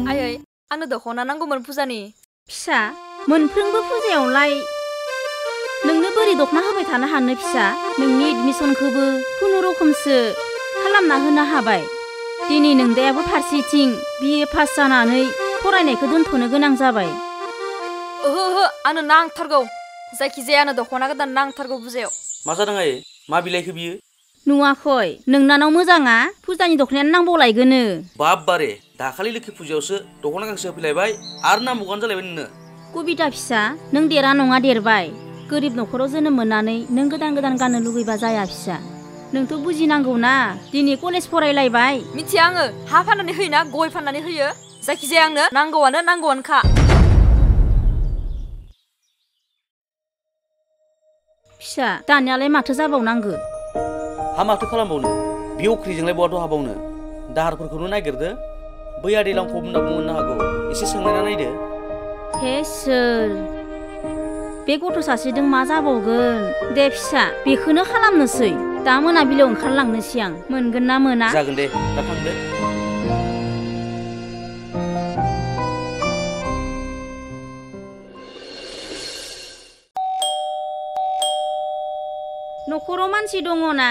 आयै आंनो दख'ना नांगौमोन फुजानि। फिसा मोनफ्रोमबो फुजायावलाय नोंनो बोरै दख'ना होबाय थानो हानो फिसा? नोंनि एडमिसनखौबो खुनुरुखुमसो खालामना होनो हाबाय। दिनै नोंदायाबो फारसेथिं BA पास जानानै फरायनायखौ दोनथ'नो गोनां जाबाय। ओहो आंनो नांथारगौ। जायखिजाया आंनो दख'ना गोदान नांथारगौ फुजायाव। मा जादों आयै? मा बिलाइखो बियो? नुवाखै नोंनानाव मोजाङा फुजानि दख'नायानो नांबावलायगोनो। बारे दाखालि लोखि फुजायावसो दख'ना गांसे होफैलायबाय आरो नांबावगानो जालायबाय नोंनो। कबिता फिसा नों देरा नङा देरबाय। गोरिब न'खराव जोनोम मोननानै नों गोदान गाननो लुगैबा जाया फिसा। नोंथ' बुजिनांगौ ना दिनै कलेज फरायलायबाय। मिथिया आङो हा फाननानै होयोना गय फाननानै होयो। जायखिजाया आंनो नांगौआनोखा। फिसा दानियालाय माथो जाबावनांगो? हा माथो खालामबावनो? बे अख्रिजोंलाय बहाथ' हाबावनो? दाहारफोरखौनो नागिरदो। बै आदैलांखौ होनना बुंनो हागौ। एसे सोंनायना नायदो। हे सोर बे गथ' सासेजों मा जाबावगोन? दे फिसा बेखौनो खालामनोसै। दा मोनाबिलियाव ओंखारलांनोसै आं। मोनगोन ना मोना? जागोन दे दा थांदो। न'खराव मानसि दङ ना?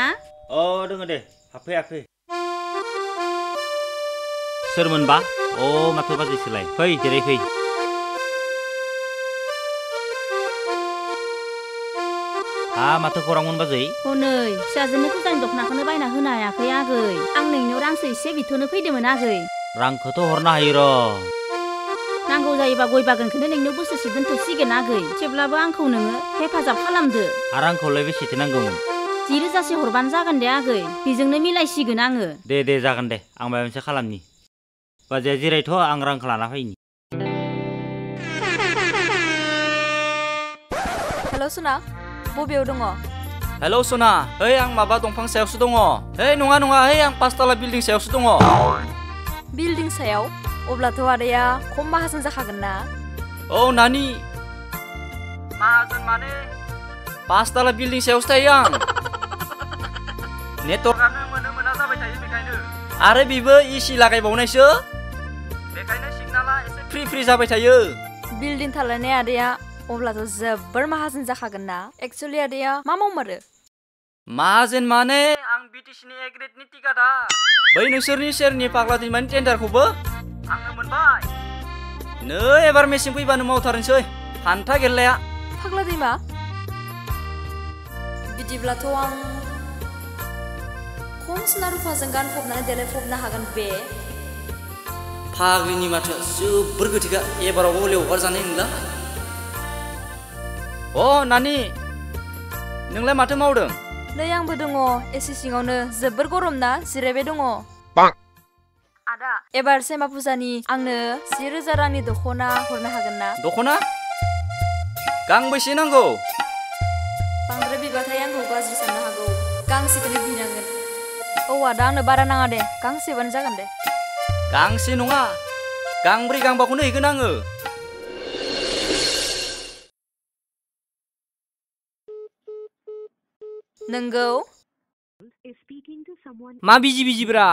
दङ दे हाबफै। सोरमोनबा? माथो बाजैसोलाय। फै जेरै फै। माथो खौरांमोन बाजै? हनै फिसाजोनो फुजानि दख'नाखौनो बायना होनो हायाखै आगै। आं नोंनियाव रांसो एसे बिथ'नो फैदोंमोन आगै। रांखौथ' हरनो हायो र'। नांगौ जायोबा गय बागानखौनो नोंनियाव बोसोरसे दोनथ'सिगोन आगै। थेवब्लाबो आंखौ नोङो हेफाजाब खालामदो। आरो आंखौलाय बेसेथो नांगौमोन? 10,000 हरबानो जागोन दे आगै। बेजोंनो मिलायसिगोन आङो। दे जागोन दे आं माबा मोनसे खालामनि। बाजैया जिरायथ' आं रांखौ लाना फैनि। हेल' सुना बबेयाव दङ? हेलौ सना आं माबा दंफां सायावसो दङ। नङा आं 5 ताला बिल्डिं सायावसो दङ। बिल्डिं सायाव? अब्लाथ' आदाया खम माहाजोन जाखागोन ना? नानि माहाजोन माने 5 ताला बिल्डिं सायावसो थायो आं। नेटवर्कआनो मोना जाबाय थायो बेखायनो। आरो बेबो AC लागायबावनायसो। बेखायनो सिगनाला एसे फ्रि जाबाय थायो। बिल्डिं थालायनाय आदाया अब्लाथ' जोबोर माहाजोन जाखागोन ना? एक्सुअलि आदाया मा मावमारो? माहाजोन माने आं BTCनि A ग्रेडनि टिकादार। बै नोंसोरनि सेरनि फाग्ला दैमानि टेन्डारखौबो आंनो मोनबाय। नै एबार मेसें फैबानो मावथारनोसै हान्था गेल्लाया। फाग्ला दैमा? बिदिब्लाथ' आं खम सना रुफाजों गानफबनानै देलायफबनो हागोन बे। फाग्लिनि माथो जोबोर गोथैखा। एबारावबो हले हगारजानाय नंला। नानि नोंलाय माथो मावदों? नै आंबो दङ एसि सिङावनो। जोबोर गरम ना जिरायबाय दङ। आदा एबार सेमा फुजानि आंनो 10,000 रांनि दख'ना हरनो हागोन ना? दख'ना? गांबेसे नांगौ? बांद्राय बिबाथाय आंखौ गाज्रि साननो हागौ। गांसेखौनो बिनांगोन। आदा आंनो बारा नाङा दे। गांसेबानो जागोन दे। गांसे नङा गांब्रै गांबाखौनो हैगोन आङो। नोंगौ? मा बिजिब्रा?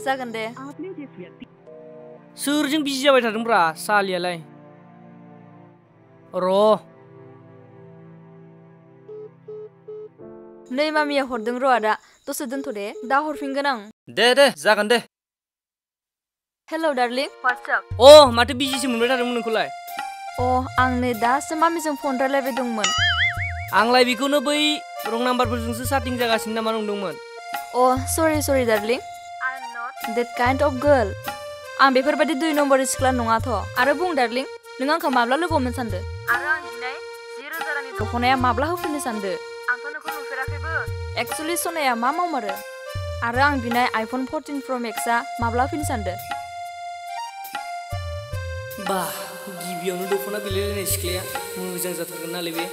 जागोन दे। सोरजों बिजि जाबाय थादोंब्रा सालियालाय? नै मामिया हरदों र' आदा। दसे दोनथ' दे दा हरफिनगोन आं। दे जागोन दे। Hello darling WhatsApp. माथो बिजिसो मोनबाय थादोंमोन नोंखौलाय? आं नै दासो मामिजों फन रायलायबाय दंमोन। आंलाय बेखौनो बै रं नाम्बारफोरजोंसो साटिं जागासिनो नामा नंदोंमोन। Sorry darling. I am not that kind of girl. आं बेफोरबायदि 2 नम्बरनि सिख्ला नङाथ'। आरो बुं डार्लिं नों आंखौ माब्ला लोगो हमनो सानदो? आरो आं बिनाय 10,000 रांनि दख'नाया माब्ला होफिननो सानदो? आंथ' नोंखौ नुफेराखैबो। एक्सुअलि सनाया मा मावमारो? आरो आं बिनाय iPhone 14 Pro Maxआ माब्ला फैनो सानदो? गिबियावनो दख'ना बिलायलायनाय सिख्लाया मोजां जाथारगोन नालाय बे।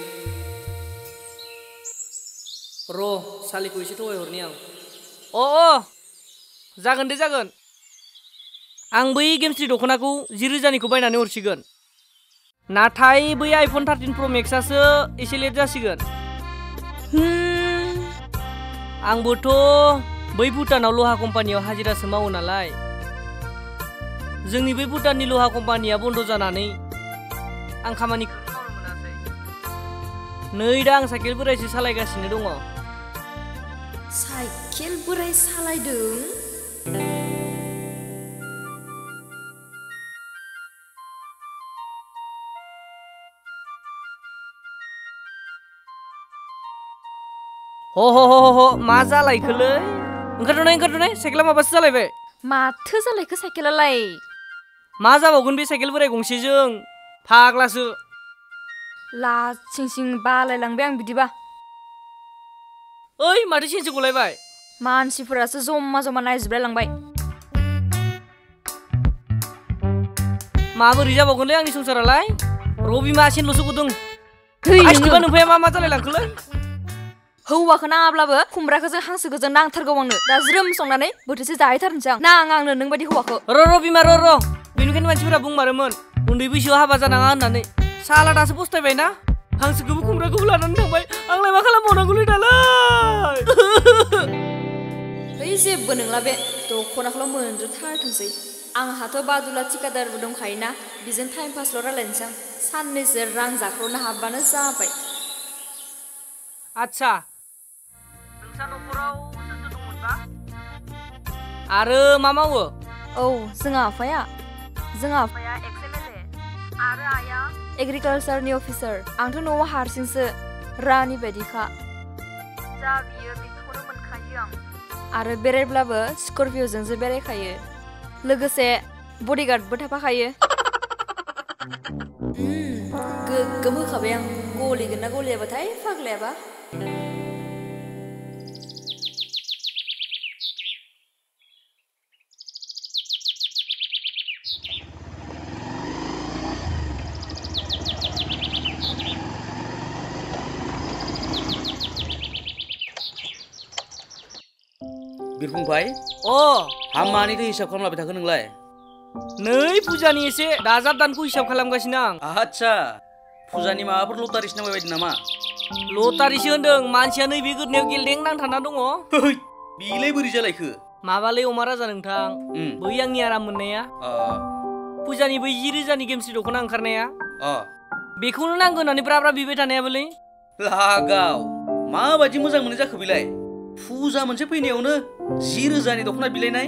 सालिखौ एसे थगायहरनि आं। जागोन दे जागोन। आं बै गेमस्रि दख'नाखौ 10,000निखौ बायनानै हरसिगोन नाथाय बै आइफन 13 प्र मेक्सआसो एसे लेट जासिगोन आंबोथ' बै भुटानाव लहा कम्पानियाव हाजिरासो मावो नालाय जोंनि बै भुटाननि लहा कम्पानिया बन्द जानानै आं खामानिखौ मावनो मोनासै नै दा आं साइकेल बोरायसो सालायगासिनो दङ साइकेल बोराय सालायदों ह मा जालायखोलै ओंखारथ'नाय साइकेला माबासो जालायबाय माथो जालायखो साइकेलालाय मा जाबावगोन बे साइकेल बोराय गंसेजों फाग्लासो लासिं बालायलांबाय आं बिदिबा ओइ माथो सेनसो गलायबाय मानसिफोरासो जमा नायजोबलायलांबाय माबोरै जाबावगोनलै आंनि संसारालाय रबि मासेनल'सो गदों आसथिबा नोंफाया मा जालायलांखोलै हौवाखौ नाङाब्लाबो खुमब्राखौजों हांसोखौजों नांथारगौ आंनो दा ज्रोम संनानै बोथिसे जाहैथारनोसै आं नाङा आंनो नों बायदि हौवाखौ र' बिमा र' बेनिखायनो मानसिफोरा बुंमारोमोन उन्दै बैसोआव हाबा जानाङा होननानै साला दासो फस्थायबायना हांसोखौबो खुमब्राखौबो लानानै थांबाय आंलाय मा खालामबावनांगौलै दालाय है जेबो नंला बे दख'नाखौल' मोनद्रोथारथोंसै आंहाथ' बादुला थिकादारबो दंखायोना बेजों टाइम पासल' रायलायनोसै आं साननैसो रां जाख्ल'नो हाबानो जाबाय आच्छा नोंसा न'खराव सोर दंमोनबा आरो मा मावो औ जोंहा आफाया एक्स-एम-एल-ए आरो आइया एग्रिकालसारनि अफिसार आंथ' न'आव हारसिंसो रानि बायदिखा जा बियो बेखौनो मोनखायो आं आरो बेरायब्लाबो स्करपिय'जोंसो बेरायखायो लोगोसे बडिगार्डबो थाफाखायो गोग्गोम होखाबाय आं गलिगोन ना गलियाबाथाय फाग्लायाबा बिरफुंभाई हामानिथ' हिसाब खालामलाबाय थाखो नोंलाय नै फुजानि एसे दाजाब दानखौ हिसाब खालामगासिनो आं आच्छा फुजानि माबाफोर लटारिसो नांबाय बायदि नामा लटारिसो होनदों मानसिया नैबे गोदनायाव गेलदें नांथाना दङ बेलाय बोरै जालायखो माबालै अमा राजा नोंथां बै आंनि आराम मोननाया फुजानि बै 10,000नि गेमस्रि दख'ना ओंखारनाया बेखौनो नांगौ होननानै ब्रा बिबाय थानायाबोलै लागाव माबायदि मोजां मोननाय जाखो बेलाय फुजा मोनसे फैनायावनो 10,000नि दख'ना बिलायनाय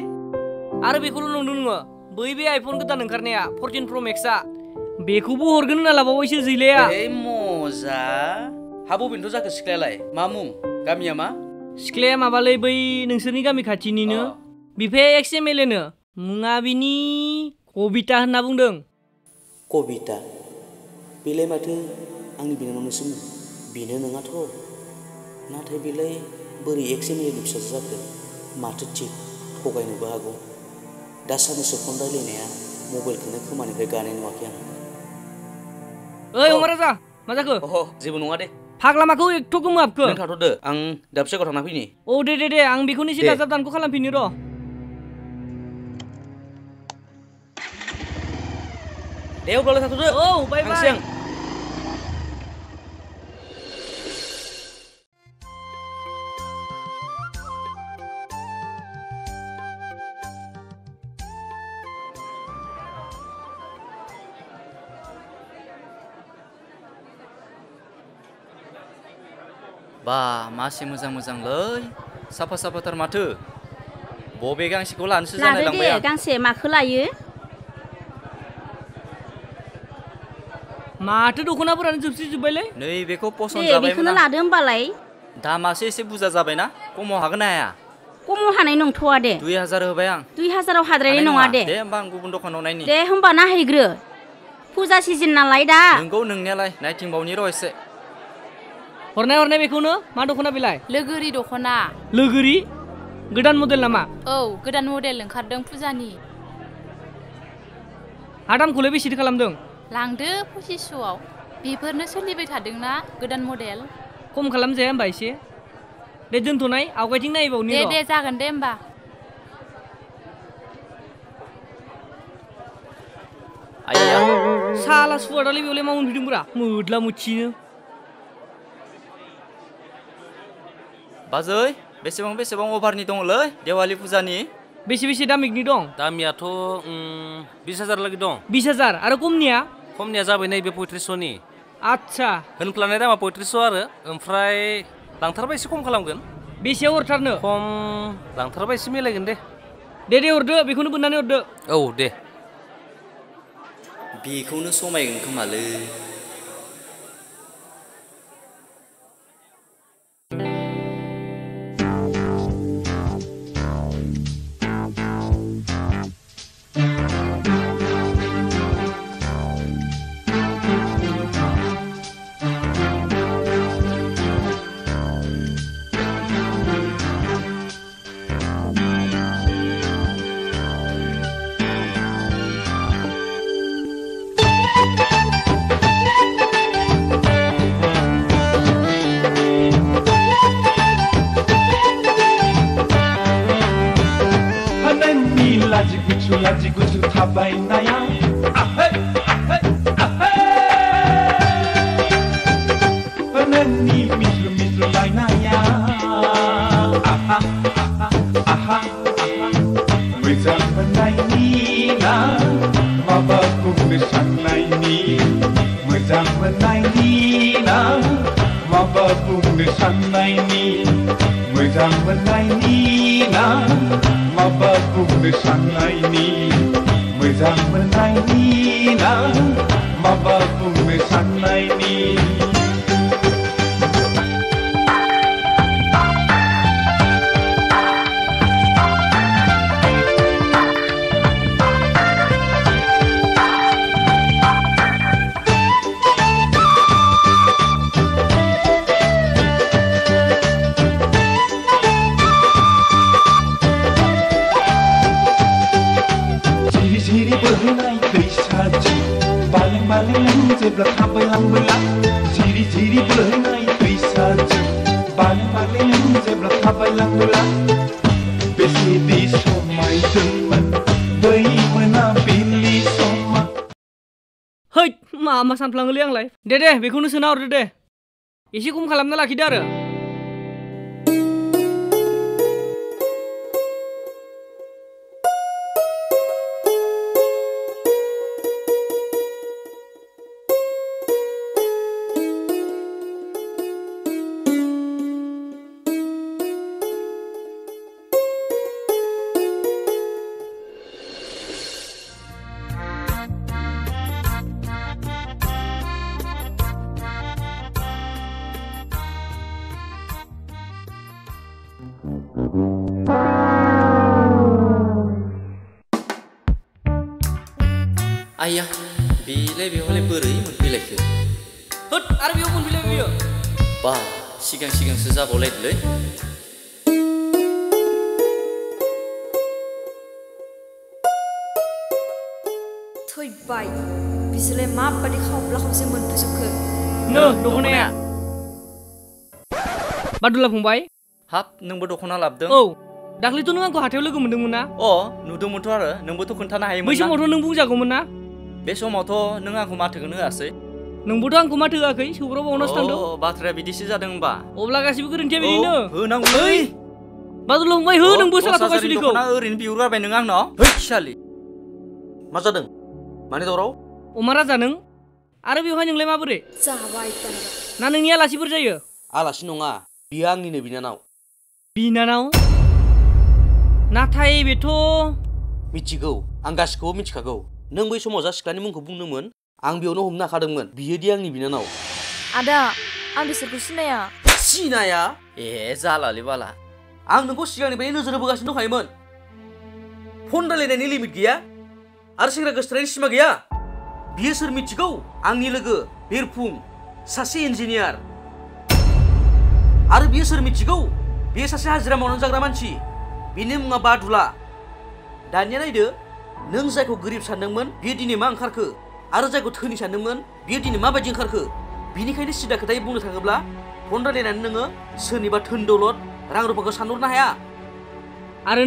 आरो बेखौल' नंदों नोङो बै बे आइफन गोदान ओंखारनाया 14 प्र मेक्सआ बेखौबो हरगोन होनना लाबावबायसो जैलाया मजा हा बबेनिथ' जाखो सिख्लायालाय मा मुं गामिया मा सिख्लाया माबालै बै नोंसोरनि गामि खाथिनिनो बिफाया एक्स-एम-एल-ए नो मुङा बिनि कबिता होनना बुंदों कबिता बेलाय माथो आंनि बिनानावनोसो बेनो नङाथ' नाथाय बेलाय बोरै एक्स-एम-एल-ए नि फिसाजो जाखो माथो थिग थगायनोबो हागौ दा साननैसो फन रायलायनाया मबाइलखौनो खोमानिफ्राय गानाय नुवाखै आं ओइ अमा राजा मा जाखो जेबो नङा दे फाग्ला माखौ एथ' गोमोहाबखो नों थाथ'दो आं दाबसे जायगायाव थांना फैनि औ दे आं बेखौनो एसे दाजाब दानखौ खालामफिनो र' दे अब्लालाय थाथ'दो औ बाय बाय बा मासे मोजांलै साफा साफाथार माथो बबे गांसेखौ लानोसो जानाय लांबाय आं गांसे माखौ लायो माथो दख'नाफोरानो जोबबायलै नै बेखौ पसन्द जाबाय बेखौनो लादो होमबालाय दामासो एसे बुरजा जाबायना खमाव हागोन ना हाया खमाव हानाय नंथ'आ दे 2,000 होबाय आं 2,000आव हाद्रायनाय नङा दे होमबा आं गुबुन दखानाव नायनि दे होमबा नायहैग्रो फुजा सिजन नालाय दा नोंगौ नोंनियालाय नायथिंबावनि र' एसे हरनाय बेखौनो मा दख'ना बेलाय लोगोरि दख'ना लोगोरि गोदान मडेल नामा औ गोदान मडेल ओंखारदों फुजानि हा दामखौलाय बेसेथो खालामदों लांदो 2500आव बेफोरनो सोलिबाय थादोंना गोदान मडेल खम खालामजाया होमबा एसे दे दोनथ'नाय आवगायथिं नायबावनि दे जागोन दे होमबा आइया साला सुवा दालाय बेयावलाय मा उनफैदोंब्रा मोदला मुथिनो बाजै बेसेबां अभारनि दङलै देवालि फुजानि बेसे दामिकनि दं दामियाथ' 20,000 लागि दं 20,000 आरो खमनिया जाबाय नैबे 3500नि आच्छा होनफ्लानाय दामा 3500 आरो ओमफ्राय लांथारबा एसे खम खालामगोन बेसेयाव हरथारनो खम लांथारबा एसे मिलायगोन दे हरदो बेखौनो बोननानै हरदो औ दे बेखौनो समायगोन खोमालै Laji-gucu tabainaya ahai ahai Panani mislu lainaya aha aha Wizang menaini na Mabaku besan naini Wizang menaini na Mabaku besan naini Wizang menaini na Mabaku besan naini Wizang menaini na Mabaku besan naini जेब्ला थाबायलांबोला जिरि बोहैनाय दैसाजों बालें जेब्ला थाबायलांबोला बेसेदि समायदोंमोन बै मोनाबिलि समा है मा सानफ्लाङोलै आंलाय दे बेखौनो सोना हरदो दे एसे खम खालामना लाखिदो आरो आइया बेलाय बेयावलाय बोरै मोनफैलायखो होद आरो बेयाव मोनफैलाय बियो बा सिगांसो जाबावलायदोलै थैबाय बिसोरलाय माबादि खावसे मोनफैजोबखो दख'नाया बादुला फंबाय हाब नोंबो दख'ना लाबोदों औ दाख्लैथ' नों आंखौ हाथायाव लोगो मोनदोंमोन ना नुदोंमोनथ' आरो नोंबोथ' खोन्थानो हायोमोन बै समावथ' नों बुंजागौमोन ना बे समावथ' नों आंखौ माथोखौनो होआसै नोंबोथ' आंखौ माथो होआखै सौग्राव बावनासो थांदों बाथ्राया बिदिसो जादों होनबा अब्ला गासिबो गोरोन्थिया बिदिनो होनांगौलै बादुला फंबाय हो नोंबो साला थगायसुलिखौ ओरैनो बिहरगारबाय नों आंनाव है सालि मा जादों मानि दावराव अमा राजा नों आरो बेवहाय नोंलाय माबोरै जाबाय ना नोंनि आलासिफोर जायो आलासि नङा बियो आंनिनो बिनानाव नाथाय बेथ' मिथिगौ आं गासिखौबो मिथिखागौ नों बै समाव जा सिख्लानि मुंखौ बुंदोंमोन आं बेयावनो हमनो हाखादोंमोन बियोदि आंनि बिनानाव आदा आं बिसोरखौ सिनाया ए जालालै बाला आं नोंखौ सिगांनिफ्रायनो नोजोर होबोगासिनो दंखायोमोन फन रायलायनायनि लिमिट गैया आरो सेंग्रा गोसोथोनायनि सिमा गैया बियो सोर मिथिगौ आंनि लोगो बिरफुं सासे इन्जिनियार आरो बियो सोर मिथिगौ बियो सासे हाजिरा मावनानै जाग्रा मानसि बिनि मुङा बादुला दानिया नायदो नों जायखौ गोरिब सानदोंमोन बियो दिनै मा ओंखारखो आरो जायखौ धोनि सानदोंमोन बियो दिनै माबायदि ओंखारखो बिनिखायनो सिदा खोथायै बुंनो थाङोब्ला फन रायलायनानै नोङो सोरनिबा धोन दौलत रां रुफाखौ सानहरनो हाया आरो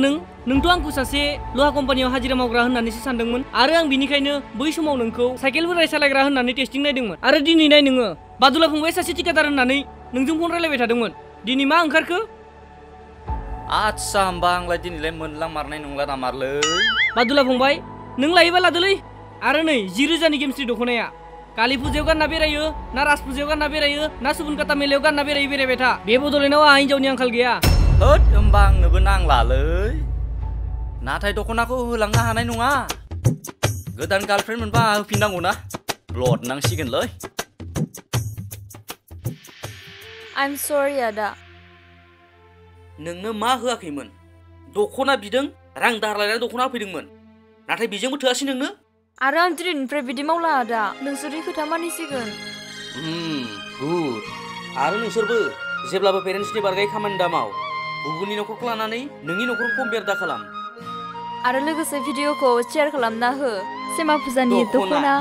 नोंथ' आंखौ सासे लहा कम्पानियाव हाजिरा मावग्रा होननानैसो सानदोंमोन आरो आं बिनिखायनो बै समाव नोंखौ साइकेल बोराय सालायग्रा होननानै टेस्टिं नायदोंमोन आरो दिनै नाय नोङो बादुला फंबाय सासे थिकादार होननानै नोंजों फन रायलायबाय थादोंमोन दिनै मा ओंखारखो आच्छा होमबा आंलाय दिनैलाय मोनलां मारनाय नंला नामारलै बादुला फंबाय नों लायोबा लादोलै आरो नै 10,000नि गेमस्रि दख'नाया कालि फुजायाव गानना बेरायो ना राज फुजायाव गानना बेरायो ना सुबुन काटा मेलायाव गानना बेरायबाय था बे बड'लेण्डआव आंहा हिनजावनि आंखाल गैया होद होमबा आंनोबो नांलालै नाथाय दख'नाखौ होलांनो हानाय नङा गोदान गार्लफ्रेन्ड मोनबा आंहा होफिननांगौ ना ब्लड नांसिगोनलै I'm sorry आदा नोंनो मा होआखैमोन दख'ना बिदों रां दाहार लायनानै दख'ना होफैदोंमोन नाथाय बेजोंबो थोआसै नोंनो आरो आं दिनैनिफ्राय बिदि मावला आदा नोंसोरनि खोथा मानिसिगोन गुड आरो नोंसोरबो जेब्लाबो पेरेन्ट्सनि बारगायै खामानि दामाव गुबुननि न'खरखौ लानानै नोंनि न'खरखौ कम्पेयार दा खालाम आरो लोगोसे भिडिअखौ शेयार खालामना हो सेमा फुजानि दख'ना